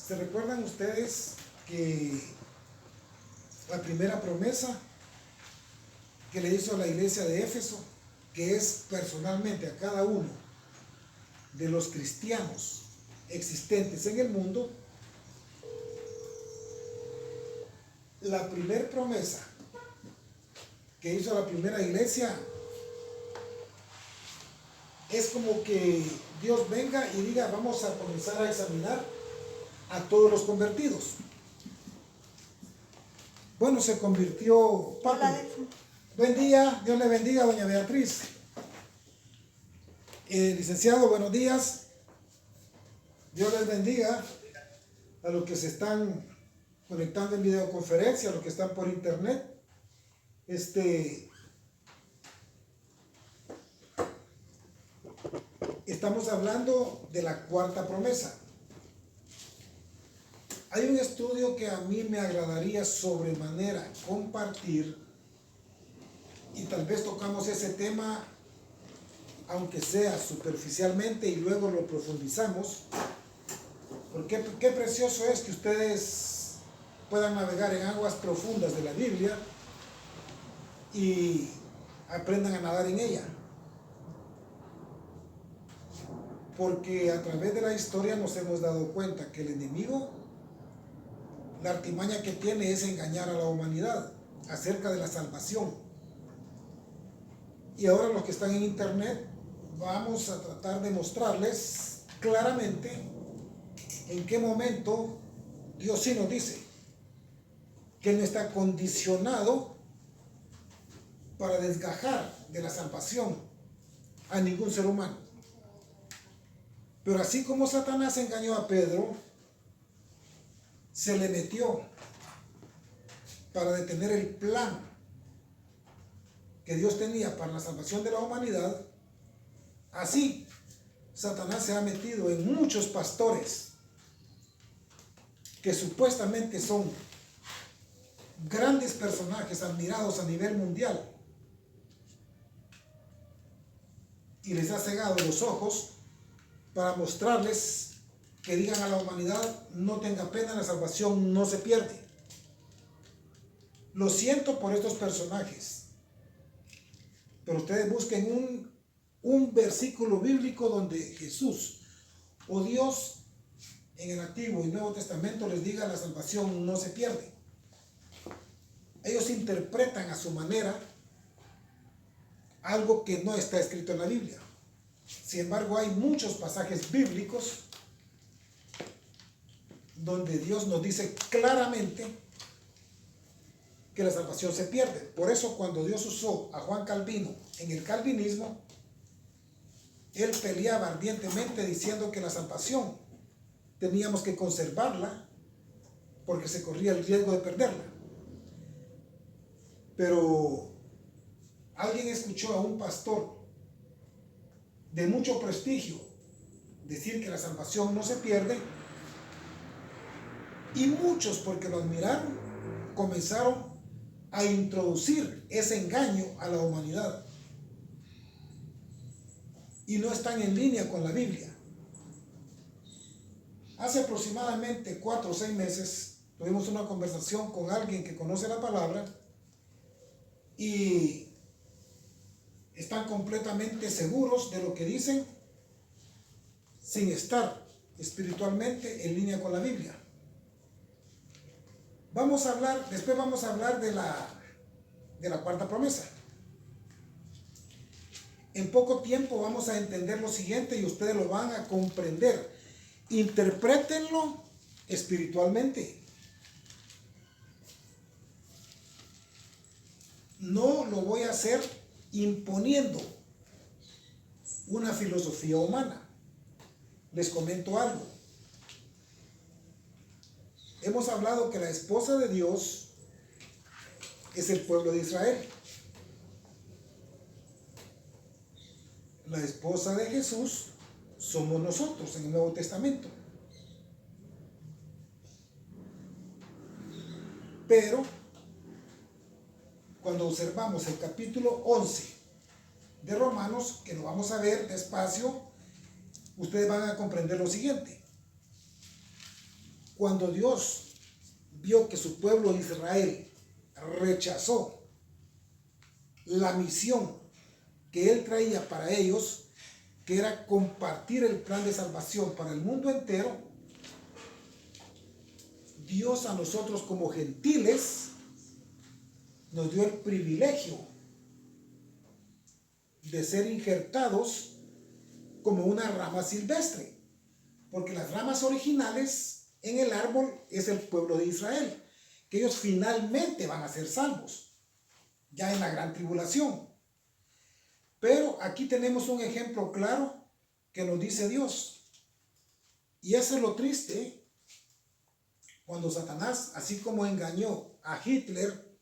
¿Se recuerdan ustedes que la primera promesa que le hizo a la iglesia de Éfeso, que es personalmente a cada uno de los cristianos existentes en el mundo, la primera promesa que hizo la primera iglesia es como que Dios venga y diga, vamos a comenzar a examinar a todos los convertidos. Bueno, se convirtió Papi. Buen día, Dios le bendiga, doña Beatriz. Licenciado, buenos días. Dios les bendiga a los que se están conectando en videoconferencia, a los que están por internet. Estamos hablando de la cuarta promesa. Hay un estudio que a mí me agradaría sobremanera compartir, y tal vez tocamos ese tema, aunque sea superficialmente, y luego lo profundizamos, porque qué precioso es que ustedes puedan navegar en aguas profundas de la Biblia y aprendan a nadar en ella. Porque a través de la historia nos hemos dado cuenta que el enemigo, la artimaña que tiene es engañar a la humanidad acerca de la salvación. Y ahora los que están en internet vamos a tratar de mostrarles claramente en qué momento Dios sí nos dice que no está condicionado para desgajar de la salvación a ningún ser humano. Pero así como Satanás engañó a Pedro, se le metió para detener el plan que Dios tenía para la salvación de la humanidad, así Satanás se ha metido en muchos pastores que supuestamente son grandes personajes admirados a nivel mundial, y les ha cegado los ojos para mostrarles que digan a la humanidad: no tenga pena, la salvación no se pierde. Lo siento por estos personajes, pero ustedes busquen un versículo bíblico donde Jesús o Dios en el Antiguo y Nuevo Testamento les diga: la salvación no se pierde. Ellos interpretan a su manera algo que no está escrito en la Biblia. Sin embargo, hay muchos pasajes bíblicos donde Dios nos dice claramente que la salvación se pierde. Por eso, cuando Dios usó a Juan Calvino en el calvinismo, él peleaba ardientemente diciendo que la salvación teníamos que conservarla porque se corría el riesgo de perderla. Pero alguien escuchó a un pastor de mucho prestigio decir que la salvación no se pierde, y muchos, porque lo admiraron, comenzaron a introducir ese engaño a la humanidad y no están en línea con la Biblia. Hace aproximadamente 4 o 6 meses tuvimos una conversación con alguien que conoce la palabra y están completamente seguros de lo que dicen sin estar espiritualmente en línea con la Biblia. Después vamos a hablar de la cuarta promesa. En poco tiempo vamos a entender lo siguiente y ustedes lo van a comprender. Interprétenlo espiritualmente. No lo voy a hacer imponiendo una filosofía humana. Les comento algo. Hemos hablado que la esposa de Dios es el pueblo de Israel. La esposa de Jesús somos nosotros en el Nuevo Testamento. Pero cuando observamos el capítulo 11 de Romanos, que lo vamos a ver despacio, ustedes van a comprender lo siguiente. Cuando Dios vio que su pueblo Israel rechazó la misión que Él traía para ellos, que era compartir el plan de salvación para el mundo entero, Dios a nosotros como gentiles nos dio el privilegio de ser injertados como una rama silvestre, porque las ramas originales en el árbol es el pueblo de Israel, que ellos finalmente van a ser salvos, ya en la gran tribulación. Pero aquí tenemos un ejemplo claro que nos dice Dios, y eso es lo triste, cuando Satanás, así como engañó a Hitler,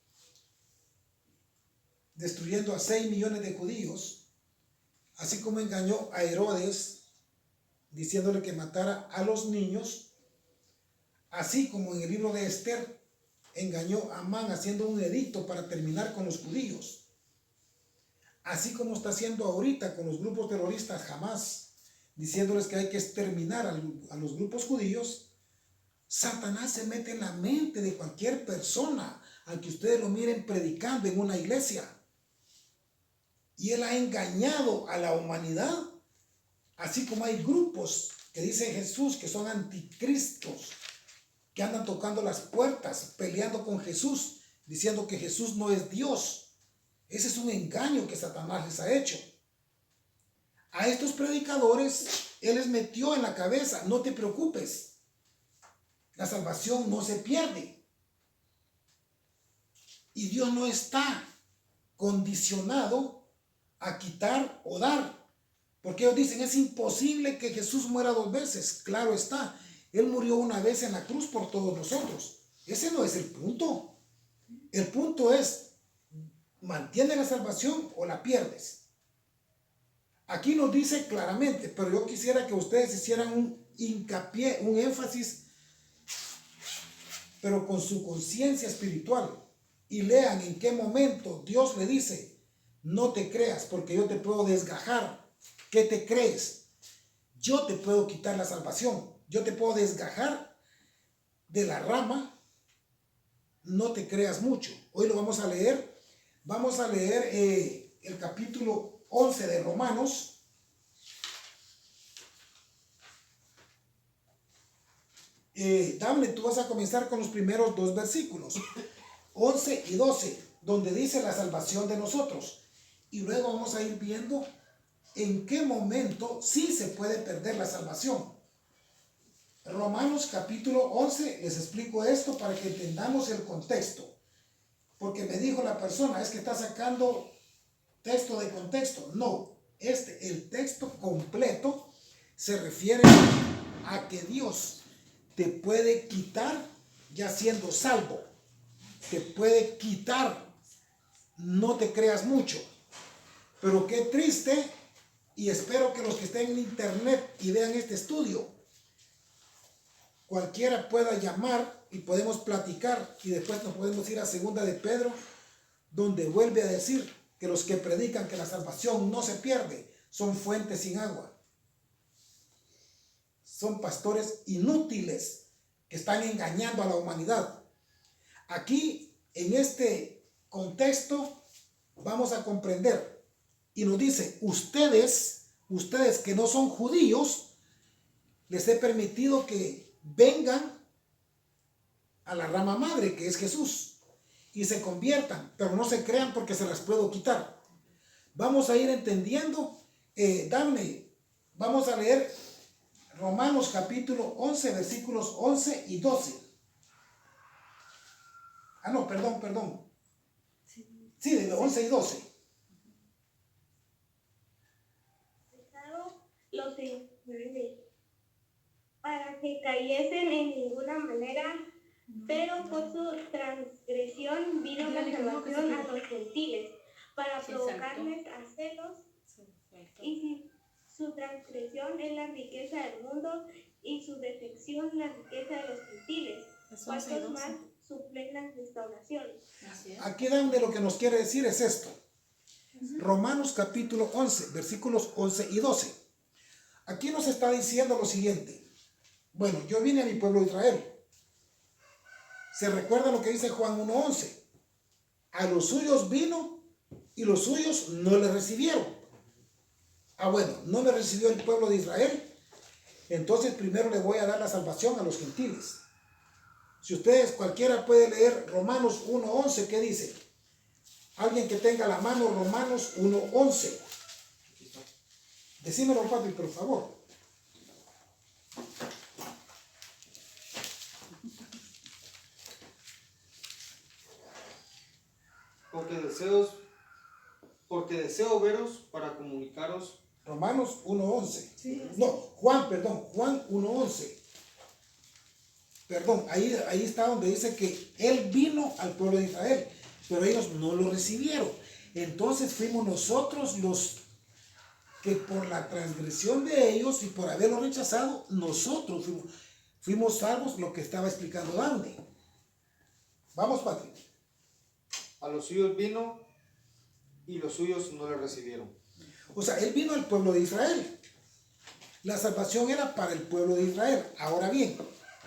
destruyendo a 6 millones de judíos, así como engañó a Herodes, diciéndole que matara a los niños, así como en el libro de Esther, engañó a Amán haciendo un edicto para terminar con los judíos, así como está haciendo ahorita con los grupos terroristas Hamás, diciéndoles que hay que exterminar a los grupos judíos. Satanás se mete en la mente de cualquier persona al que ustedes lo miren predicando en una iglesia. Y él ha engañado a la humanidad, así como hay grupos que dicen Jesús que son anticristos, que andan tocando las puertas, peleando con Jesús, diciendo que Jesús no es Dios. Ese es un engaño que Satanás les ha hecho. A estos predicadores, él les metió en la cabeza, no te preocupes, la salvación no se pierde. Y Dios no está condicionado a quitar o dar. Porque ellos dicen, es imposible que Jesús muera 2 veces. Claro está, Él murió una vez en la cruz por todos nosotros. Ese no es el punto. El punto es, ¿mantienes la salvación o la pierdes? Aquí nos dice claramente, pero yo quisiera que ustedes hicieran un hincapié, un énfasis, pero con su conciencia espiritual, y lean en qué momento Dios le dice, no te creas porque yo te puedo desgajar. ¿Qué te crees? Yo te puedo quitar la salvación, yo te puedo desgajar de la rama, no te creas mucho. Hoy lo vamos a leer el capítulo 11 de Romanos. Dable, tú vas a comenzar con los primeros 2 versículos, 11 y 12, donde dice la salvación de nosotros. Y luego vamos a ir viendo en qué momento sí se puede perder la salvación. Romanos capítulo 11, les explico esto para que entendamos el contexto. Porque me dijo la persona, es que está sacando texto de contexto. No, el texto completo se refiere a que Dios te puede quitar ya siendo salvo. Te puede quitar, no te creas mucho. Pero qué triste, y espero que los que estén en internet y vean este estudio, cualquiera pueda llamar y podemos platicar, y después nos podemos ir a 2 de Pedro, donde vuelve a decir que los que predican que la salvación no se pierde son fuentes sin agua. Son pastores inútiles que están engañando a la humanidad. Aquí, en este contexto, vamos a comprender. Y nos dice, ustedes que no son judíos, les he permitido que vengan a la rama madre, que es Jesús, y se conviertan, pero no se crean porque se las puedo quitar. Vamos a ir entendiendo. Dame, vamos a leer Romanos capítulo 11, versículos 11 y 12. Ah, no, perdón. Sí, de 11 y 12. Los para que cayesen en ninguna manera, pero por su transgresión vino la salvación a los gentiles, para provocarles a celos, y su transgresión es la riqueza del mundo, y su defección la riqueza de los gentiles, cuantos más su plena restauración. Aquí donde lo que nos quiere decir es esto. Romanos capítulo 11, versículos 11 y 12. Aquí nos está diciendo lo siguiente. Bueno, yo vine a mi pueblo Israel, Se recuerda lo que dice Juan 1:11. A los suyos vino y los suyos no le recibieron. Bueno, no me recibió el pueblo de Israel. Entonces primero le voy a dar la salvación a los gentiles. Si ustedes, cualquiera puede leer Romanos 1:11, ¿qué dice? Alguien que tenga a la mano Romanos 1:11. Decímelo, papi, por favor. Porque deseo veros para comunicaros. Romanos 1:11. Sí. No, Juan 1:11. Perdón, ahí está donde dice que Él vino al pueblo de Israel, pero ellos no lo recibieron. Entonces fuimos nosotros los que por la transgresión de ellos y por haberlo rechazado, nosotros fuimos salvos, lo que estaba explicando Dante. Vamos, Patrick. A los suyos vino y los suyos no le recibieron. O sea, Él vino al pueblo de Israel. La salvación era para el pueblo de Israel. Ahora bien,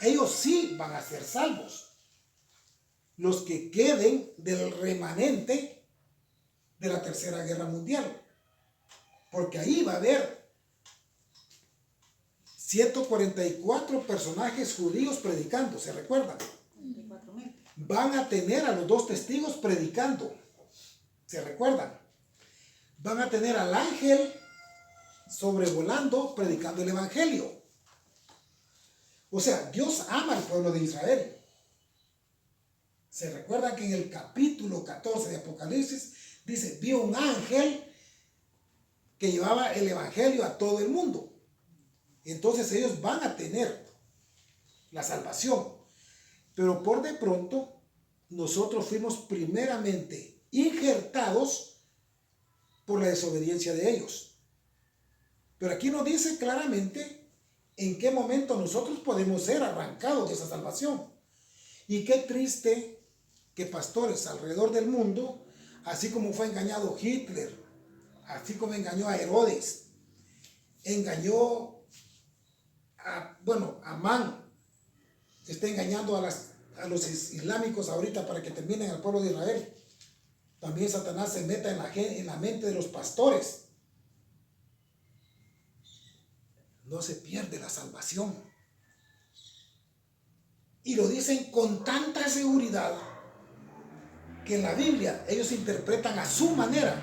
ellos sí van a ser salvos. Los que queden del remanente de la Tercera Guerra Mundial. Porque ahí va a haber 144 personajes judíos predicando, ¿se recuerdan? Van a tener a los 2 testigos predicando, ¿se recuerdan? Van a tener al ángel sobrevolando, predicando el evangelio. O sea, Dios ama al pueblo de Israel. ¿Se recuerdan que en el capítulo 14 de Apocalipsis dice, vio un ángel que llevaba el evangelio a todo el mundo? Entonces ellos van a tener la salvación. Pero por de pronto, nosotros fuimos primeramente injertados por la desobediencia de ellos. Pero aquí nos dice claramente en qué momento nosotros podemos ser arrancados de esa salvación. Y qué triste que pastores alrededor del mundo, así como fue engañado Hitler, así como engañó a Herodes, engañó a Amán, está engañando a los islámicos ahorita para que terminen al pueblo de Israel. También Satanás se meta en la mente de los pastores. No se pierde la salvación. Y lo dicen con tanta seguridad que en la Biblia ellos interpretan a su manera.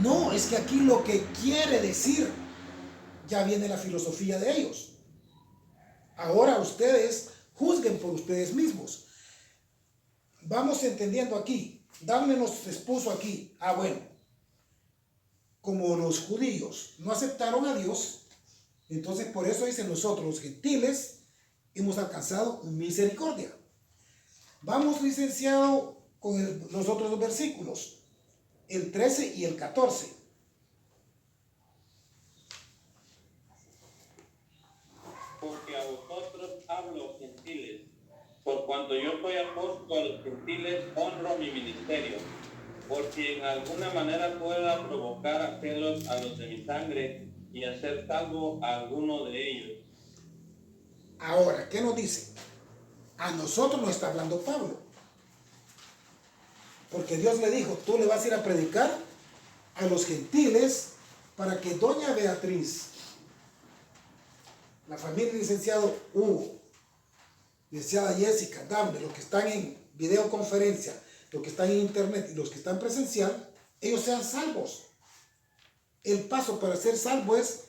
No, es que aquí lo que quiere decir, ya viene la filosofía de ellos. Ahora ustedes juzguen por ustedes mismos. Vamos entendiendo aquí. Dame nos expuso aquí. Bueno, como los judíos no aceptaron a Dios, entonces por eso dicen nosotros los gentiles hemos alcanzado misericordia. Vamos, licenciado, con los otros 2 versículos, el 13 y el 14. Porque a vosotros hablo, gentiles, por cuanto yo soy apóstol a los gentiles, honro mi ministerio, por si en alguna manera pueda provocar a celos a los de mi sangre y hacer salvo a alguno de ellos. Ahora, ¿qué nos dice? A nosotros nos está hablando Pablo. Porque Dios le dijo, tú le vas a ir a predicar a los gentiles para que doña Beatriz, la familia del licenciado Hugo, licenciada Jessica, Dame, los que están en videoconferencia, los que están en internet y los que están presencial, ellos sean salvos. El paso para ser salvo es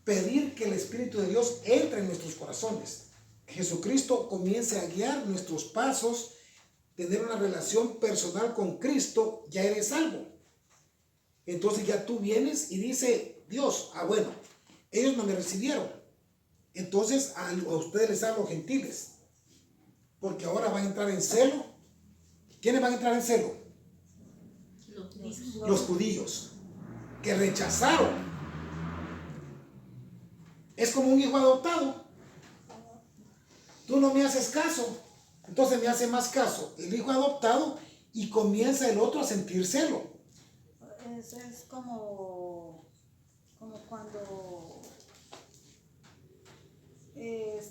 pedir que el Espíritu de Dios entre en nuestros corazones. Jesucristo comience a guiar nuestros pasos, tener una relación personal con Cristo, ya eres salvo. Entonces ya tú vienes y dice Dios, bueno, ellos no me recibieron. Entonces a ustedes les hablo gentiles, porque ahora van a entrar en celo. ¿Quiénes van a entrar en celo? Los judíos, que rechazaron. Es como un hijo adoptado. Tú no me haces caso, entonces me hace más caso el hijo adoptado y comienza el otro a sentir celo. Es como cuando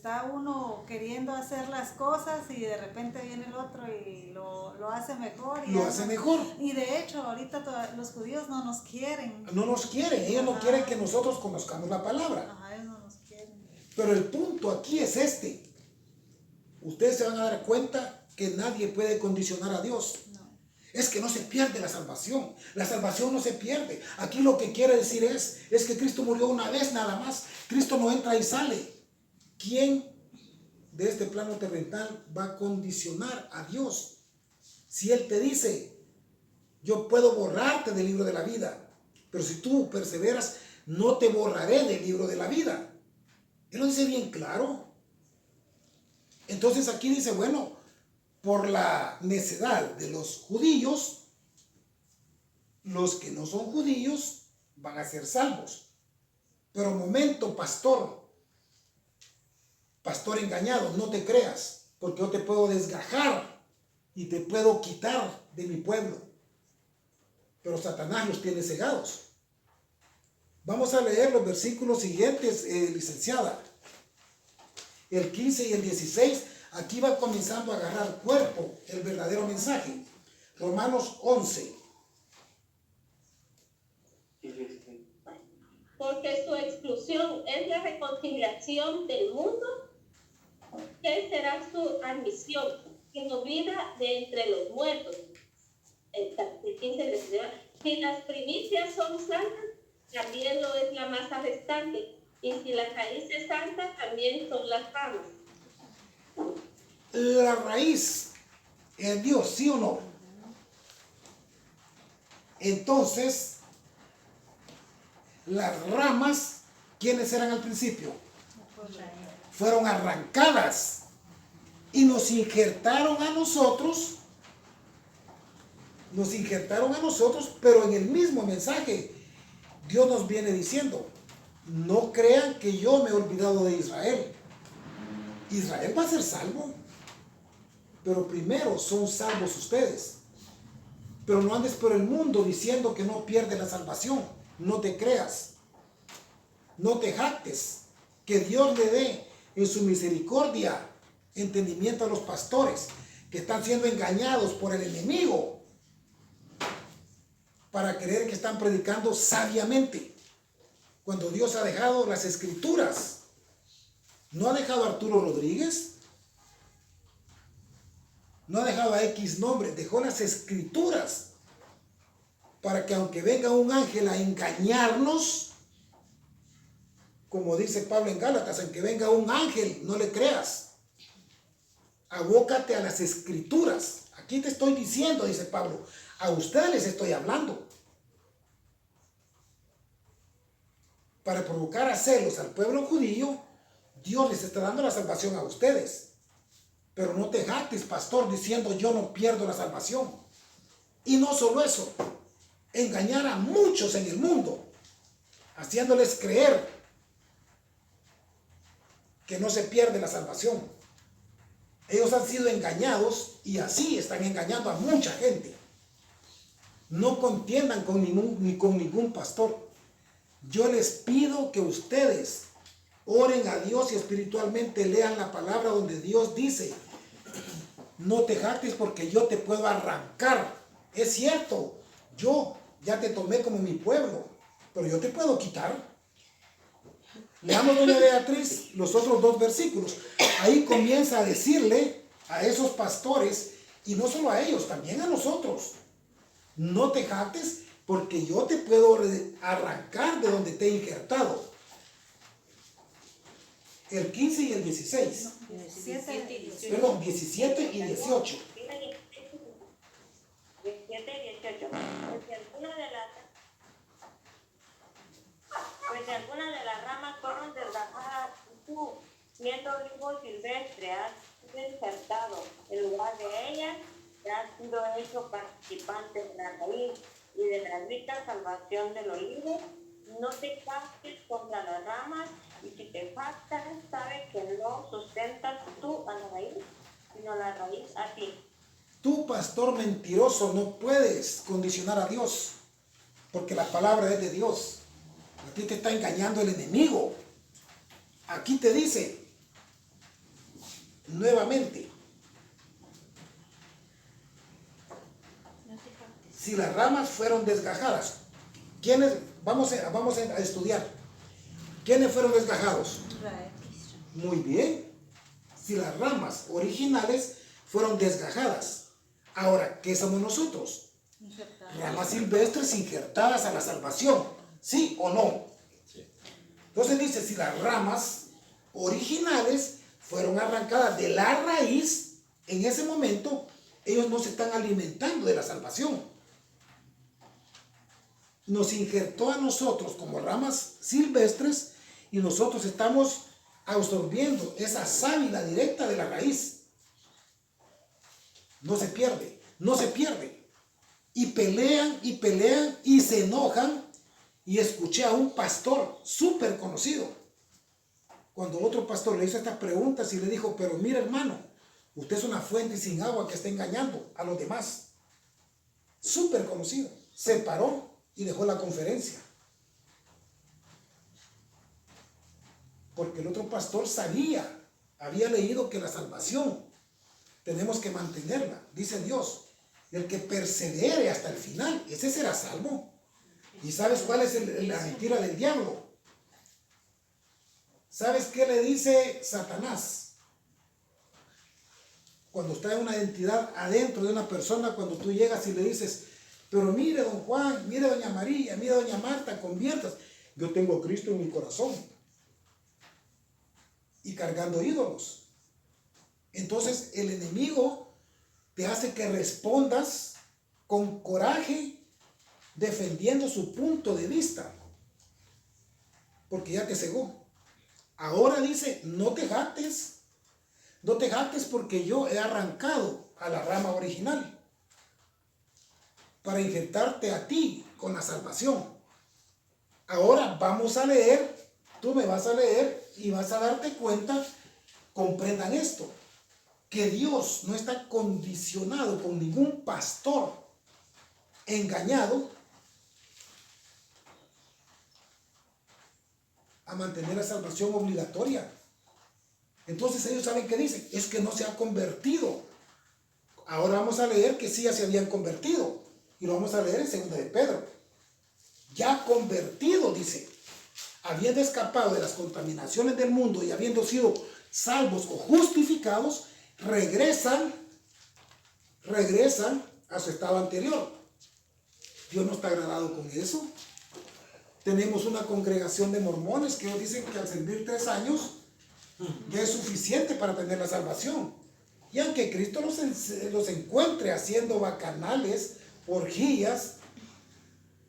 está uno queriendo hacer las cosas y de repente viene el otro y lo hace mejor. Lo hace mejor. Y de hecho, ahorita los judíos no nos quieren. No nos quieren, ellos no quieren que nosotros conozcamos la palabra. Ajá, ellos no nos quieren. Pero el punto aquí es este. Ustedes se van a dar cuenta que nadie puede condicionar a Dios. No. Es que no se pierde la salvación. La salvación no se pierde. Aquí lo que quiere decir es que Cristo murió una vez nada más. Cristo no entra y sale. ¿Quién de este plano terrenal va a condicionar a Dios? Si Él te dice, yo puedo borrarte del libro de la vida, pero si tú perseveras, no te borraré del libro de la vida. Él lo dice bien claro. Entonces aquí dice, bueno, por la necedad de los judíos, los que no son judíos van a ser salvos. Pero momento, pastor engañado, no te creas, porque yo te puedo desgajar y te puedo quitar de mi pueblo. Pero Satanás los tiene cegados. Vamos a leer los versículos siguientes, licenciada. El 15 y el 16, aquí va comenzando a agarrar cuerpo el verdadero mensaje. Romanos 11. Porque su exclusión es la reconciliación del mundo. ¿Qué será su admisión? Que no vida de entre los muertos. El 15 dice, si las primicias son santas, también lo es la masa restante. Y si la raíz es santa, también son las ramas. La raíz es Dios, ¿sí o no? Entonces, las ramas, ¿quiénes eran al principio? Fueron arrancadas y nos injertaron a nosotros, pero en el mismo mensaje Dios nos viene diciendo, no crean que yo me he olvidado de Israel. Israel va a ser salvo, pero primero son salvos ustedes. Pero no andes por el mundo diciendo que no pierde la salvación. No te creas, no te jactes, que Dios le dé en su misericordia entendimiento a los pastores que están siendo engañados por el enemigo para creer que están predicando sabiamente, cuando Dios ha dejado las escrituras. ¿No ha dejado a Arturo Rodríguez? No ha dejado a X nombre, dejó las escrituras para que aunque venga un ángel a engañarnos, como dice Pablo en Gálatas, aunque venga un ángel, no le creas. Abócate a las escrituras. Aquí te estoy diciendo, dice Pablo, a ustedes les estoy hablando. Para provocar a celos al pueblo judío, Dios les está dando la salvación a ustedes. Pero no te jactes, pastor, diciendo yo no pierdo la salvación. Y no solo eso, engañar a muchos en el mundo, haciéndoles creer que no se pierde la salvación. Ellos han sido engañados y así están engañando a mucha gente. No contiendan con ningún pastor. Yo les pido que ustedes oren a Dios y espiritualmente lean la palabra donde Dios dice, no te jactes porque yo te puedo arrancar. Es cierto, yo ya te tomé como mi pueblo, pero yo te puedo quitar. Leamos, doña Beatriz, los otros 2 versículos. Ahí comienza a decirle a esos pastores, y no solo a ellos, también a nosotros, no te jactes porque yo te puedo arrancar de donde te he injertado. El 15 y el 16. 17 y 18. Perdón, 17 y 18. 17 y 18. Pues de alguna de las ramas fueron desgajadas, tú, siendo olivo silvestre, has sido insertado. En lugar de ellas, te has sido hecho participante de la raíz y de la rica salvación del olivo. No te jactes contra las ramas, y si te jactas, sabe que no sustentas tú a la raíz, sino la raíz a ti. Tú, pastor mentiroso, no puedes condicionar a Dios, porque la palabra es de Dios. A ti te está engañando el enemigo. Aquí te dice, nuevamente. Si las ramas fueron desgajadas, ¿quiénes? Vamos a estudiar. ¿Quiénes fueron desgajados? Muy bien. Si las ramas originales fueron desgajadas. Ahora, ¿qué somos nosotros? Ramas silvestres injertadas a la salvación. ¿Sí o no? Sí. Entonces dice, si las ramas originales fueron arrancadas de la raíz, en ese momento ellos no se están alimentando de la salvación. Nos injertó a nosotros como ramas silvestres y nosotros estamos absorbiendo esa sábila directa de la raíz. No se pierde, no se pierde. Y pelean y se enojan. Y escuché a un pastor súper conocido. Cuando otro pastor le hizo estas preguntas y le dijo, pero mira hermano, usted es una fuente sin agua que está engañando a los demás. Súper conocido. Se paró y dejó la conferencia. Porque el otro pastor había leído que la salvación tenemos que mantenerla, dice Dios. El que persevere hasta el final, ese será salvo. ¿Y sabes cuál es la mentira del diablo? ¿Sabes qué le dice Satanás? Cuando está en una entidad adentro de una persona, cuando tú llegas y le dices, pero mire don Juan, mire doña María, mire doña Marta, conviertas. Yo tengo a Cristo en mi corazón. Y cargando ídolos. Entonces el enemigo te hace que respondas con coraje, defendiendo su punto de vista, porque ya te cegó. Ahora dice, no te jactes porque yo he arrancado a la rama original para injertarte a ti con la salvación. Ahora vamos a leer, tú me vas a leer y vas a darte cuenta, comprendan esto, que Dios no está condicionado con ningún pastor engañado a mantener la salvación obligatoria. Entonces ellos saben qué dicen, es que no se ha convertido. Ahora vamos a leer que sí ya se habían convertido y lo vamos a leer en 2 de Pedro. Ya convertido, dice, habiendo escapado de las contaminaciones del mundo y habiendo sido salvos o justificados, regresan a su estado anterior. Dios no está agradado con eso. Tenemos una congregación de mormones que ellos dicen que al servir 3 años ya es suficiente para tener la salvación. Y aunque Cristo los encuentre haciendo bacanales, orgías,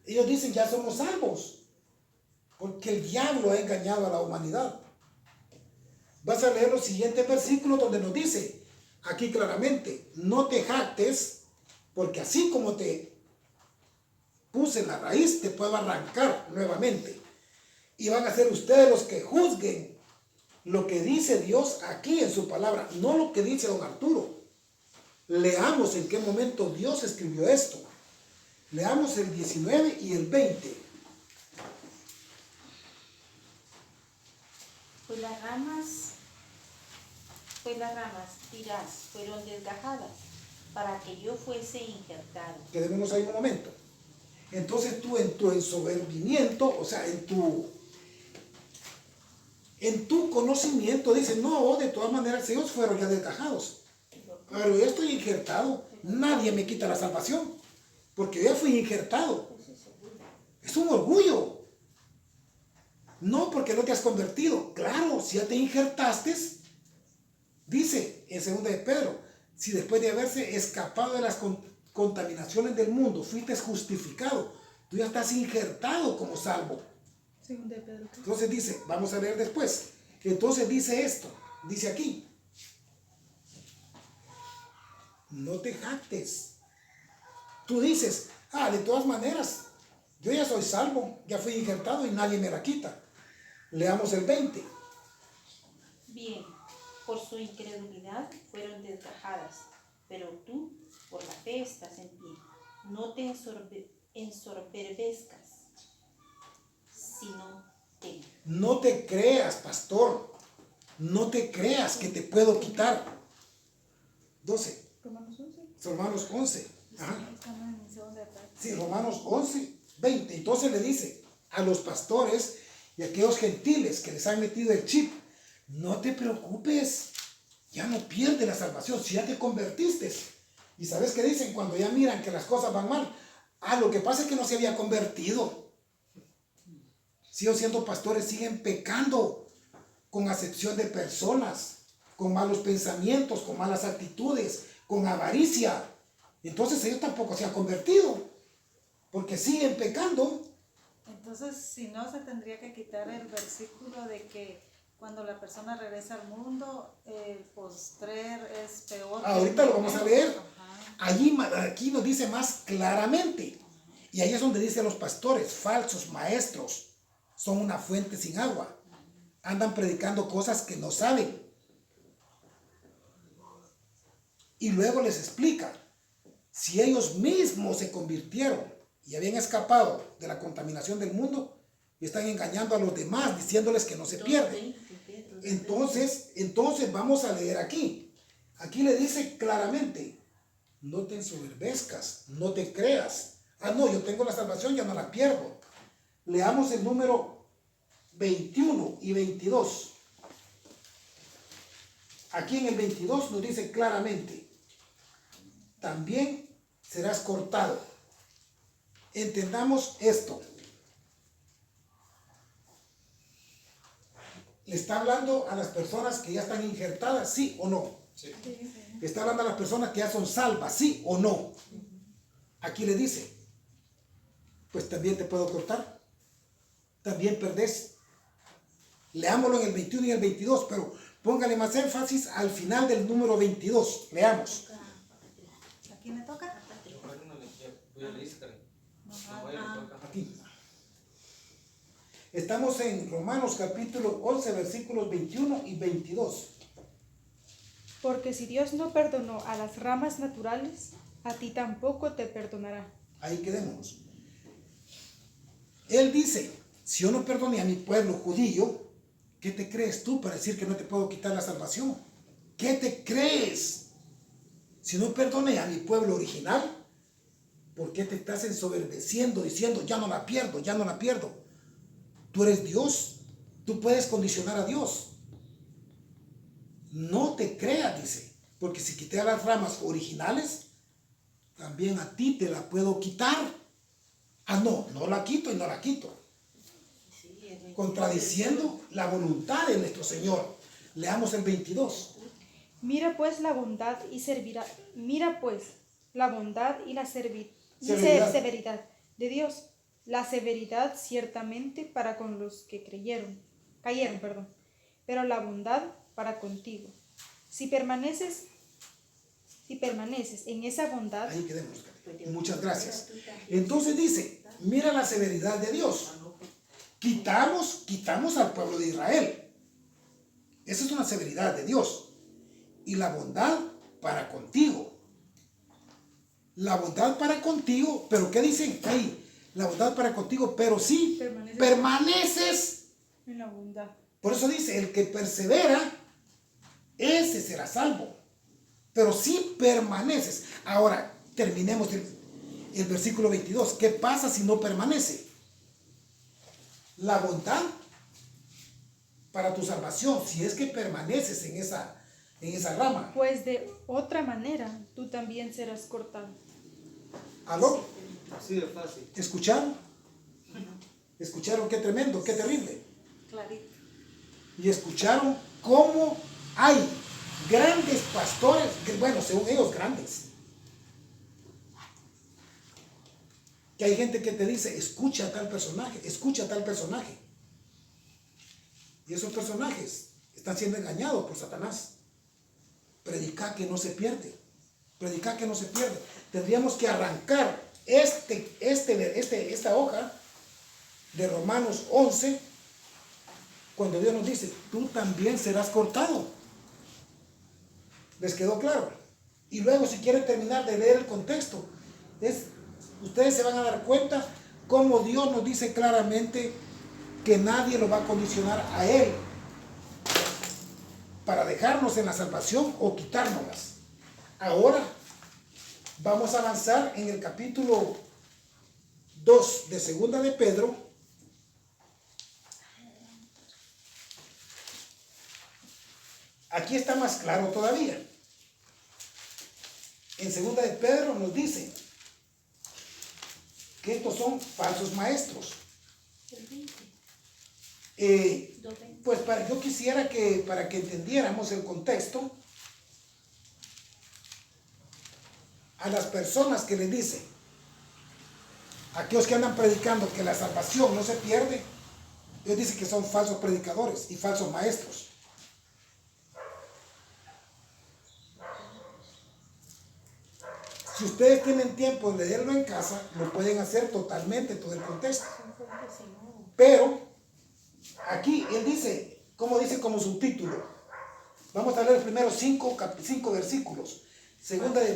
ellos dicen ya somos salvos. Porque el diablo ha engañado a la humanidad. Vas a leer los siguientes versículos donde nos dice, aquí claramente, no te jactes, porque así como te puse la raíz, te puedo arrancar nuevamente. Y van a ser ustedes los que juzguen lo que dice Dios aquí en su palabra, no lo que dice don Arturo. Leamos en qué momento Dios escribió esto. Leamos el 19 y el 20. Pues las ramas, dirás, fueron desgajadas para que yo fuese injertado. Quedémonos ahí un momento. Entonces tú en tu ensoberbimiento, o sea, en tu conocimiento dices, no, de todas maneras ellos fueron ya desgajados. Pero yo estoy injertado, nadie me quita la salvación, porque yo ya fui injertado. Es un orgullo. No, porque no te has convertido. Claro, si ya te injertaste, dice en 2 de Pedro, si después de haberse escapado de las contaminaciones del mundo, fuiste justificado, tú ya estás injertado como salvo. Entonces dice, vamos a leer después. Entonces dice esto, dice aquí, no te jactes. Tú dices, de todas maneras, yo ya soy salvo, ya fui injertado y nadie me la quita. Leamos el 20. Bien, por su incredulidad fueron desgajadas, pero tú, por la fe estás en pie. No te ensoberbezcas, sino ten. No te creas, pastor. No te creas que te puedo quitar. 12. Romanos 11. Romanos 11. Ajá. Estamos en segunda parte. Sí, Romanos 11, 20. Entonces le dice a los pastores y a aquellos gentiles que les han metido el chip, no te preocupes, ya no pierdes la salvación, si ya te convertiste. Y ¿sabes qué dicen cuando ya miran que las cosas van mal? Lo que pasa es que no se había convertido. Siguen siendo pastores, siguen pecando con acepción de personas, con malos pensamientos, con malas actitudes, con avaricia. Entonces ellos tampoco se han convertido, porque siguen pecando. Entonces, si no, se tendría que quitar el versículo de que cuando la persona regresa al mundo, el postrer es peor. Ahorita lo vamos a leer. Ajá. Aquí nos dice más claramente. Y ahí es donde dice a los pastores, falsos maestros, son una fuente sin agua. Andan predicando cosas que no saben. Y luego les explica, si ellos mismos se convirtieron y habían escapado de la contaminación del mundo, y están engañando a los demás, diciéndoles que no se pierden. Entonces vamos a leer aquí. Aquí le dice claramente, no te ensoberbezcas, no te creas. No, yo tengo la salvación, ya no la pierdo. Leamos el número 21 y 22. Aquí en el 22 nos dice claramente, también serás cortado. Entendamos esto. ¿Le está hablando a las personas que ya están injertadas, sí o no? Sí. ¿Está hablando a las personas que ya son salvas, sí o no? Aquí le dice, pues también te puedo cortar, también perdés. Leámoslo en el 21 y el 22, pero póngale más énfasis al final del número 22. Leamos. ¿A quién le toca? Aquí. Estamos en Romanos capítulo 11, versículos 21 y 22. Porque si Dios no perdonó a las ramas naturales, a ti tampoco te perdonará. Ahí quedémonos. Él dice, si yo no perdoné a mi pueblo judío, ¿qué te crees tú para decir que no te puedo quitar la salvación? ¿Qué te crees? Si no perdoné a mi pueblo original, ¿por qué te estás ensoberbeciendo diciendo, ya no la pierdo, ya no la pierdo? Tú eres Dios, tú puedes condicionar a Dios. No te creas, dice, porque si quité a las ramas originales, también a ti te la puedo quitar. No la quito y no la quito. Contradiciendo la voluntad de nuestro Señor. Leamos el 22. Mira pues la bondad y servirá. Mira pues la bondad y la severidad de Dios. La severidad ciertamente para con los que cayeron, pero la bondad para contigo. Si permaneces en esa bondad. Ahí quedemos. Muchas gracias. Entonces dice, mira la severidad de Dios. Quitamos al pueblo de Israel. Esa es una severidad de Dios. Y la bondad para contigo. La bondad para contigo, pero ¿qué dicen ahí? La bondad para contigo, pero sí permaneces En la bondad. Por eso dice, el que persevera, ese será salvo. Pero si permaneces. Ahora, terminemos el versículo 22. ¿Qué pasa si no permanece? La bondad para tu salvación, si es que permaneces en esa rama. Pues de otra manera tú también serás cortado. ¿Aló? Así de fácil. ¿Escucharon? ¿Escucharon qué tremendo, qué terrible? Clarito. Y escucharon cómo hay grandes pastores, que, bueno, según ellos grandes, que hay gente que te dice, escucha a tal personaje, escucha a tal personaje. Y esos personajes están siendo engañados por Satanás. Predica que no se pierde. Predica que no se pierde. Tendríamos que arrancar esta hoja de Romanos 11, cuando Dios nos dice, tú también serás cortado. ¿Les quedó claro? Y luego, si quieren terminar de leer el contexto, ustedes se van a dar cuenta cómo Dios nos dice claramente que nadie lo va a condicionar a Él. para dejarnos en la salvación o quitárnoslas. Ahora vamos a avanzar en el capítulo 2 de Segunda de Pedro. Aquí está más claro todavía. En Segunda de Pedro nos dice que estos son falsos maestros. Pues yo quisiera que para que entendiéramos el contexto, a las personas que les dicen, aquellos que andan predicando que la salvación no se pierde, ellos dicen que son falsos predicadores y falsos maestros. Si ustedes tienen tiempo de leerlo en casa, lo pueden hacer totalmente, todo el contexto. Pero aquí él dice, como dice como subtítulo, vamos a leer primero cinco versículos. Segunda de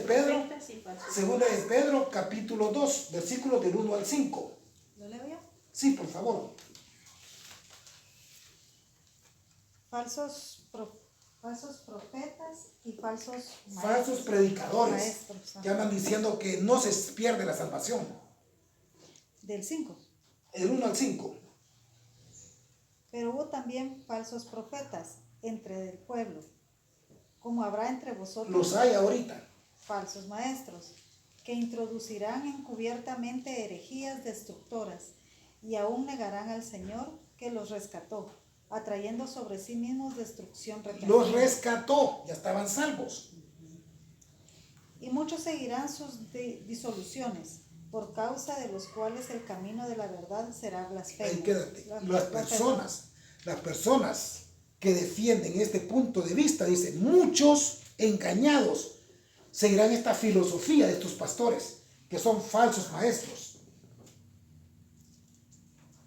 Pedro, capítulo 2, versículos del 1 al 5. ¿Lo leo ya? Sí, por favor. Falsos profetas y falsos maestros. Falsos predicadores Maestros, que andan diciendo que no se pierde la salvación. Del 5. El 1 al 5. Pero hubo también falsos profetas entre el pueblo, como habrá entre vosotros Los hay ahorita. falsos maestros, que introducirán encubiertamente herejías destructoras, y aún negarán al Señor que los rescató, atrayendo sobre sí mismos destrucción repentina. Los rescató, ya estaban salvos. Y muchos seguirán sus disoluciones, por causa de los cuales el camino de la verdad será blasfemo. Ahí quédate. Las personas que defienden este punto de vista, dicen, muchos engañados seguirán esta filosofía de estos pastores, que son falsos maestros.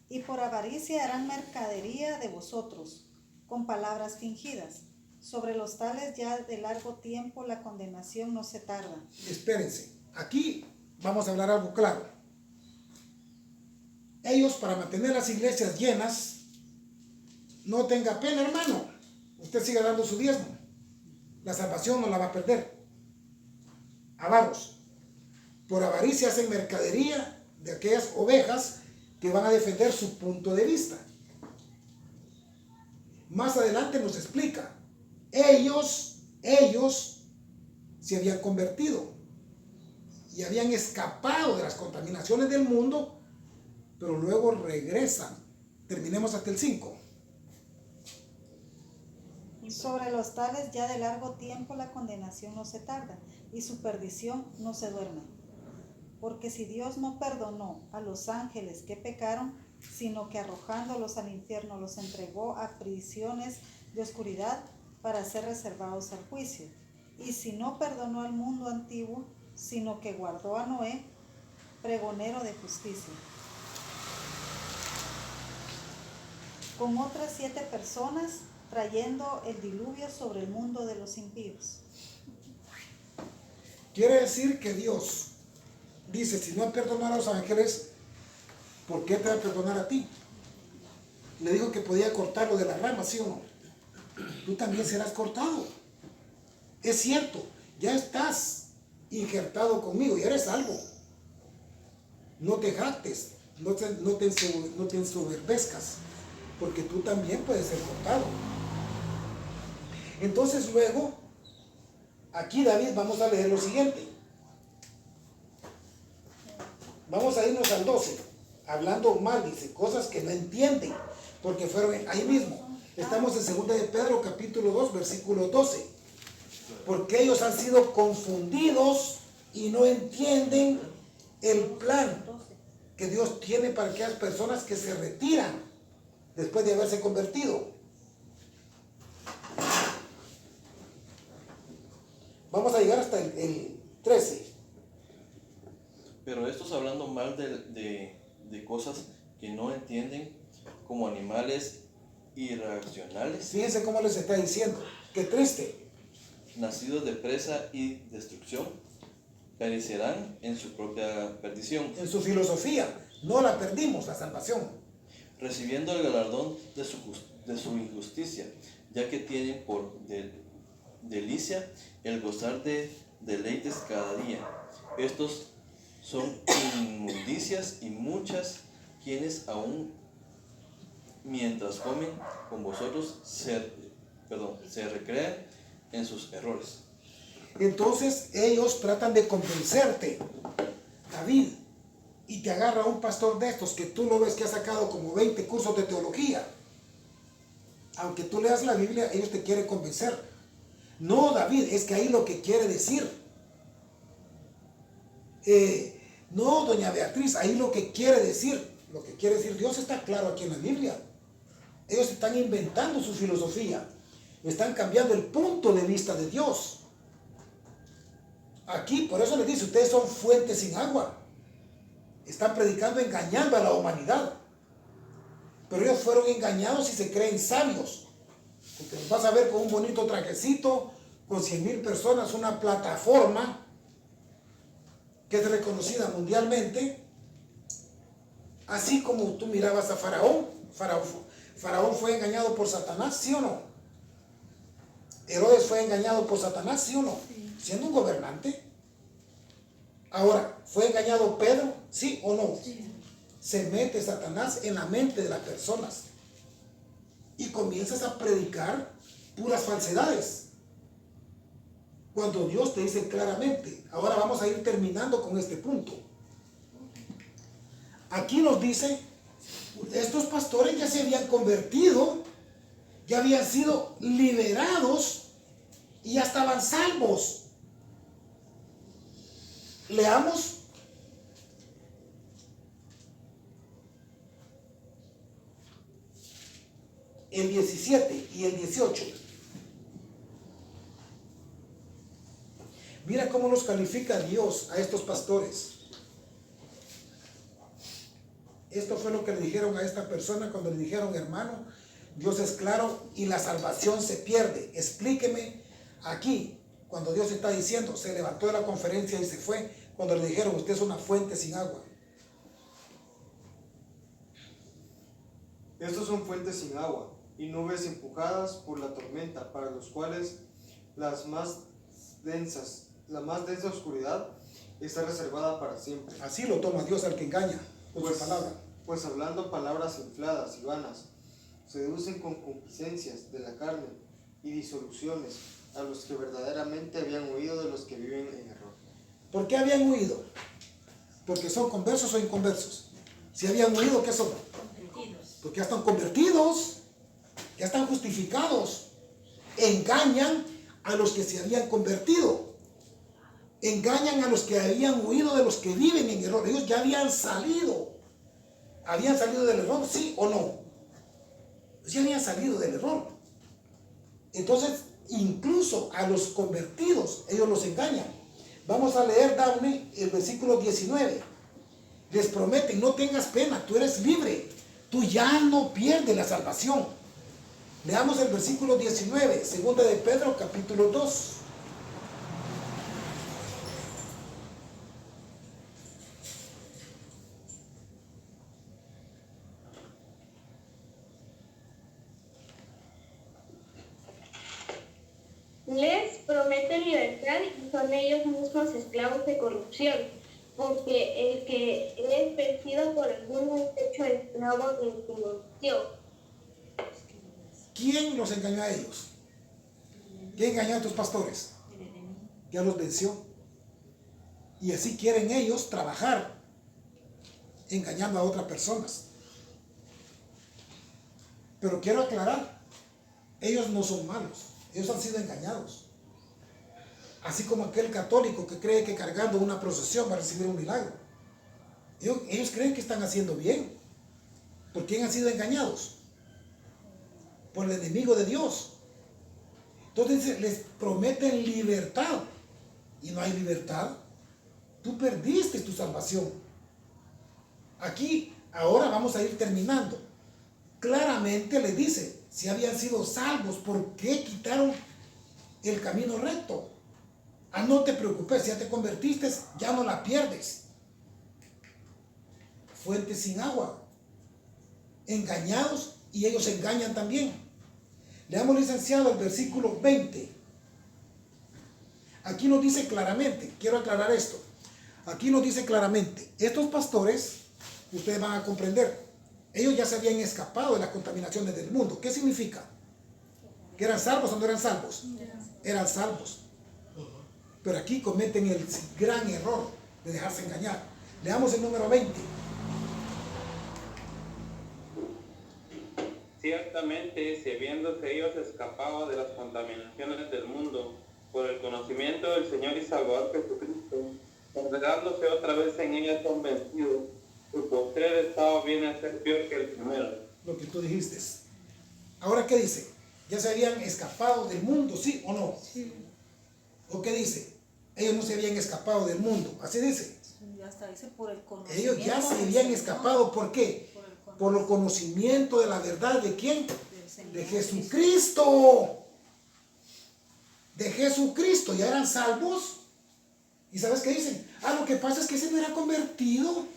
Y por avaricia harán mercadería de vosotros, con palabras fingidas. Sobre los tales ya de largo tiempo la condenación no se tarda. Espérense, aquí vamos a hablar algo claro. Ellos, para mantener las iglesias llenas, no tenga pena, hermano. Usted siga dando su diezmo. La salvación no la va a perder. Avaros. Por avaricia hacen mercadería de aquellas ovejas que van a defender su punto de vista. Más adelante nos explica. Ellos se habían convertido y habían escapado de las contaminaciones del mundo, pero luego regresan. Terminemos hasta el 5. Sobre los tales ya de largo tiempo la condenación no se tarda, y su perdición no se duerme. Porque si Dios no perdonó a los ángeles que pecaron, sino que arrojándolos al infierno los entregó a prisiones de oscuridad para ser reservados al juicio. Y si no perdonó al mundo antiguo, sino que guardó a Noé, pregonero de justicia, con otras 7 personas, trayendo el diluvio sobre el mundo de los impíos. Quiere decir que Dios dice, si no perdonó a los ángeles, ¿por qué te va a perdonar a ti? Le dijo que podía cortarlo de la rama, ¿sí o no? Tú también serás cortado. Es cierto, ya estás injertado conmigo y eres salvo. No te jactes, no te ensoberbezcas, porque tú también puedes ser cortado. Entonces luego, aquí David, vamos a leer lo siguiente. Vamos a irnos al 12, hablando mal, dice, cosas que no entienden, porque fueron ahí mismo. Estamos en 2 de Pedro, capítulo 2, versículo 12. Porque ellos han sido confundidos y no entienden el plan que Dios tiene para aquellas personas que se retiran después de haberse convertido. Vamos a llegar hasta el 13. Pero estos hablando mal de cosas que no entienden, como animales irracionales, Fíjense cómo les está diciendo. Qué triste. nacidos de presa y destrucción, perecerán en su propia perdición, En su filosofía, no la perdimos, la salvación. recibiendo el galardón de su injusticia, ya que tienen por delicia el gozar de deleites cada día. Estos son inmundicias y muchas, quienes aún mientras comen con vosotros se recrean en sus errores. Entonces ellos tratan de convencerte, David, y te agarra un pastor de estos que tú lo ves que ha sacado como 20 cursos de teología. Aunque tú leas la Biblia, ellos te quieren convencer. No, David, es que ahí lo que quiere decir. No, doña Beatriz, ahí lo que quiere decir Dios está claro aquí en la Biblia. Ellos están inventando su filosofía, están cambiando el punto de vista de Dios. Aquí, por eso les dice, ustedes son fuentes sin agua. Están predicando engañando a la humanidad. Pero ellos fueron engañados y se creen sabios. Porque los vas a ver con un bonito trajecito, con 100,000 personas, una plataforma que es reconocida mundialmente. Así como tú mirabas a Faraón. Faraón fue engañado por Satanás, ¿sí o no? Herodes fue engañado por Satanás, ¿sí o no? Siendo un gobernante. Ahora, ¿fue engañado Pedro? ¿Sí o no? Sí. Se mete Satanás en la mente de las personas y comienzas a predicar puras falsedades. Cuando Dios te dice claramente, ahora vamos a ir terminando con este punto. Aquí nos dice, estos pastores ya se habían convertido, ya habían sido liberados y ya estaban salvos. Leamos. El 17 y el 18. Mira cómo los califica Dios a estos pastores. Esto fue lo que le dijeron a esta persona cuando le dijeron, hermano, Dios es claro y la salvación se pierde. Explíqueme aquí, cuando Dios está diciendo, se levantó de la conferencia y se fue, cuando le dijeron, usted es una fuente sin agua. Estos son fuentes sin agua y nubes empujadas por la tormenta, para los cuales la más densa oscuridad está reservada para siempre. Así lo toma Dios al que engaña con su palabra. Pues hablando palabras infladas y vanas, seducen con concupiscencias de la carne y disoluciones a los que verdaderamente habían huido de los que viven en error. ¿Por qué habían huido? ¿Porque son conversos o inconversos? Si habían huido, ¿qué son? Porque ya están convertidos, ya están justificados. Engañan a los que se habían convertido. Engañan a los que habían huido de los que viven en error. Ellos ya habían salido. ¿Habían salido del error? ¿Sí o no? Ya habían salido del error. Entonces, incluso a los convertidos, ellos los engañan. Vamos a leer, Daphne, el versículo 19. Les prometen, no tengas pena, tú eres libre. Tú ya no pierdes la salvación. Leamos el versículo 19, segunda de Pedro, capítulo 2. Les prometen libertad y son ellos mismos esclavos de corrupción, porque el que es vencido por alguno es hecho esclavo de corrupción. ¿Quién los engañó a ellos? ¿Quién engañó a tus pastores? Ya los venció. Y así quieren ellos trabajar engañando a otras personas. Pero quiero aclarar, ellos no son malos. Ellos han sido engañados. Así como aquel católico que cree que cargando una procesión va a recibir un milagro. Ellos creen que están haciendo bien. ¿Por quién han sido engañados? Por el enemigo de Dios. Entonces les prometen libertad. Y no hay libertad. Tú perdiste tu salvación. Aquí, ahora vamos a ir terminando. Claramente les dice, si habían sido salvos, ¿por qué quitaron el camino recto? No te preocupes, si ya te convertiste, ya no la pierdes. Fuentes sin agua. Engañados, y ellos engañan también. Leamos, licenciado, el versículo 20. Aquí nos dice claramente, quiero aclarar esto. Aquí nos dice claramente, estos pastores, ustedes van a comprender, ellos ya se habían escapado de las contaminaciones del mundo. ¿Qué significa? ¿Que eran salvos o no eran salvos? Eran salvos. Pero aquí cometen el gran error de dejarse engañar. Leamos el número 20. Ciertamente, si habiéndose ellos escapado de las contaminaciones del mundo por el conocimiento del Señor y Salvador Jesucristo, enredándose otra vez en ellas son vencidos, su postrer estado viene a ser peor que el primero. Lo que tú dijiste. Ahora, ¿qué dice? ¿Ya se habían escapado del mundo, sí o no? Sí. ¿O qué dice? Ellos no se habían escapado del mundo, así dice. Sí, hasta dice por el conocimiento. Ellos ya se habían escapado, ¿por qué? Por el conocimiento de la verdad de quién? De Jesucristo. De Jesucristo, ya eran salvos. ¿Y sabes qué dicen? Ah, lo que pasa es que ese no era convertido.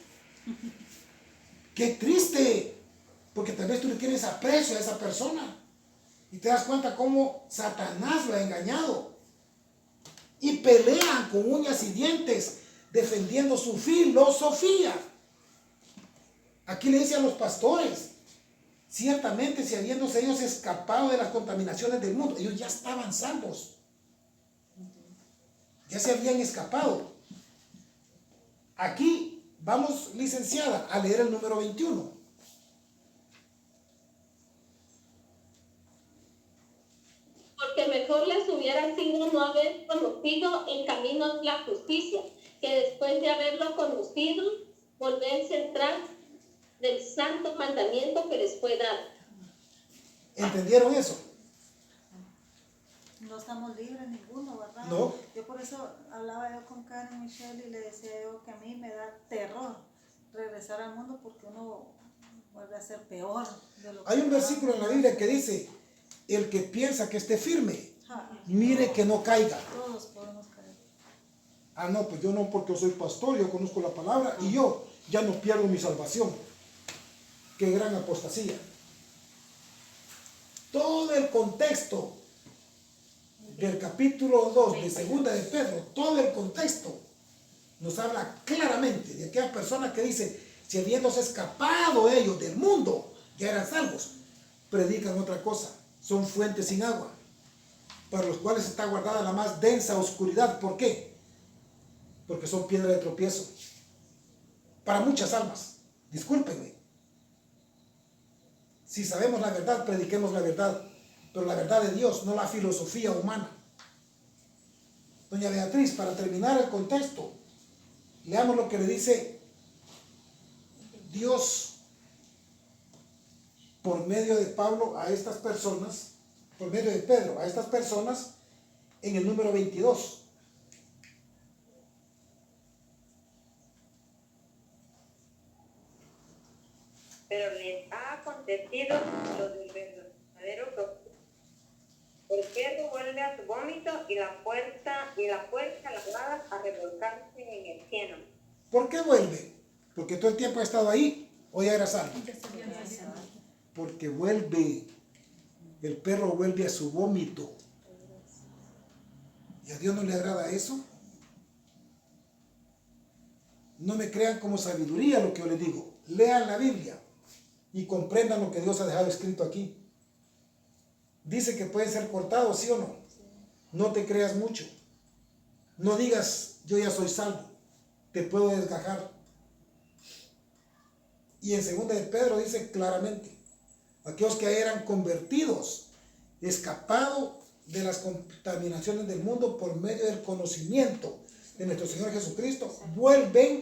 Qué triste, porque tal vez tú le tienes aprecio a esa persona y te das cuenta cómo Satanás lo ha engañado y pelean con uñas y dientes defendiendo su filosofía. Aquí le dice a los pastores, ciertamente si habiéndose ellos escapado de las contaminaciones del mundo, ellos ya estaban salvos, ya se habían escapado. Aquí vamos, licenciada, a leer el número 21. Porque mejor les hubiera sido no haber conocido en caminos la justicia, que después de haberlo conocido, volverse atrás del santo mandamiento que les fue dado. ¿Entendieron eso? No estamos libres ninguno, ¿verdad? No. Yo por eso hablaba yo con Karen Michelle y le decía yo que a mí me da terror regresar al mundo porque uno vuelve a ser peor de lo que Hay un era. versículo en la Biblia que dice, el que piensa que esté firme, mire que no caiga. Todos podemos caer. Ah, no, pues yo no, porque yo soy pastor, yo conozco la palabra y yo ya no pierdo mi salvación. Qué gran apostasía. Todo el contexto del capítulo 2 de segunda de Pedro, todo el contexto nos habla claramente de aquella persona que dice, si habiéndose escapado ellos del mundo, ya eran salvos, predican otra cosa, son fuentes sin agua, para los cuales está guardada la más densa oscuridad. ¿Por qué? Porque son piedra de tropiezo para muchas almas. Discúlpenme. Si sabemos la verdad, prediquemos la verdad, pero la verdad de Dios, no la filosofía humana. Doña Beatriz, para terminar el contexto, leamos lo que le dice Dios por medio de Pablo a estas personas, por medio de Pedro a estas personas en el número 22. Pero les ha acontecido lo del verdadero propósito. El perro vuelve a su vómito y la puerta lavada a revolcarse en el cieno. ¿Por qué vuelve? Porque todo el tiempo ha estado ahí o ya era salvo. Porque vuelve, el perro vuelve a su vómito. ¿Y a Dios no le agrada eso? No me crean como sabiduría lo que yo les digo. Lean la Biblia y comprendan lo que Dios ha dejado escrito aquí. Dice que pueden ser cortados, ¿sí o no? No te creas mucho. No digas, yo ya soy salvo. Te puedo desgajar. Y en 2 de Pedro dice claramente, aquellos que eran convertidos, escapado de las contaminaciones del mundo por medio del conocimiento de nuestro Señor Jesucristo, vuelven